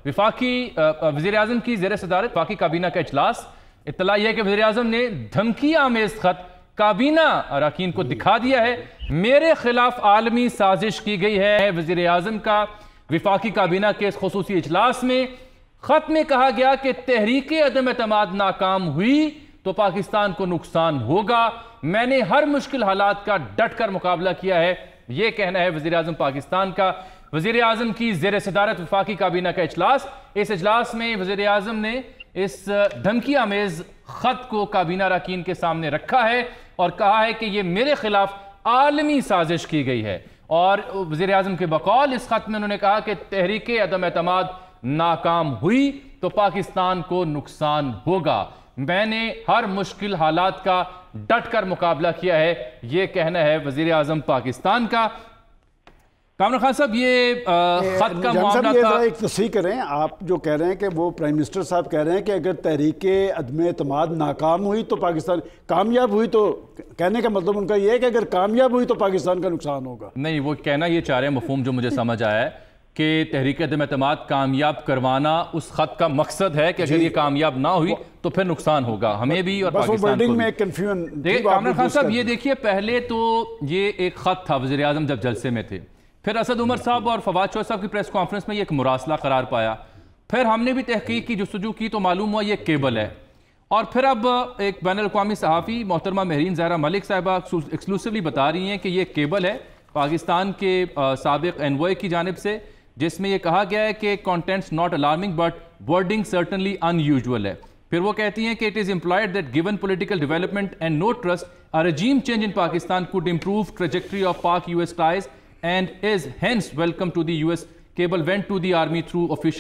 वफाकी वज़ीर आज़म की ज़ेर सदारत वफाकी काबीना का इजलास। इत्तला यह है कि वज़ीर आज़म ने धमकी आमेज़ खत काबीना अरकान को दिखा दिया है। मेरे खिलाफ आलमी साजिश की गई है। वज़ीर आज़म का वफाकी काबीना के इस खुसूसी इजलास में खत में कहा गया कि तहरीक अदम एतमाद नाकाम हुई तो पाकिस्तान को नुकसान होगा। मैंने हर मुश्किल हालात का डट कर मुकाबला किया है, यह कहना है वज़ीर आज़म पाकिस्तान का। वज़ीर आज़म की ज़ेर सदारत वफाकी काबीना का इजलास। इस इजलास में वज़ीर आज़म ने इस धमकी आमेज़ खत को काबीना अरकान के सामने रखा है और कहा है कि यह मेरे खिलाफ आलमी साजिश की गई है। और वज़ीर आज़म के बकौल इस खत में उन्होंने कहा कि तहरीक अदम एतमाद नाकाम हुई तो पाकिस्तान को नुकसान होगा। मैंने हर मुश्किल हालात का डट कर मुकाबला किया है, यह कहना है वज़ीर आज़म पाकिस्तान का। कामरान खान साहब, ये खत का मामला था। एक तस्वीर करें, आप जो कह रहे हैं कि वो प्राइम मिनिस्टर साहब कह रहे हैं कि अगर तहरीक अदम एतमाद नाकाम हुई तो पाकिस्तान कामयाब हुई, तो कहने का मतलब उनका ये है कि अगर कामयाब हुई तो पाकिस्तान का नुकसान होगा। नहीं, वो कहना ये चाह रहे हैं, मफहूम जो मुझे समझ आया है कि तहरीक अदम एतमाद कामयाब करवाना उस खत का मकसद है कि अगर ये कामयाब ना हुई तो फिर नुकसान होगा हमें भी और पाकिस्तान को भी। देखिए कामरान खान साहब, ये देखिए, पहले तो ये एक खत था वज़ीर आज़म जब जलसे में थे, फिर असद उमर साहब और फवाद चौधरी साहब की प्रेस कॉन्फ्रेंस में ये एक मुरासला करार पाया, फिर हमने भी तहकीक की, जुस्तजू की तो मालूम हुआ ये केबल है। और फिर अब एक बैनुल अक़वामी सहाफ़ी मोहतरमा महरीन ज़हरा मलिक साहिबा एक्सक्लूसिवली बता रही हैं कि ये केबल है पाकिस्तान के साबिक़ एनवॉय की जानिब से, जिसमें यह कहा गया है कि contents not alarming but wording certainly unusual है। फिर वो कहती हैं कि it is implied that given political development and no trust a regime change in Pakistan could improve trajectory of Pak-US ties and is hence welcome to the US. Cable went to the army through official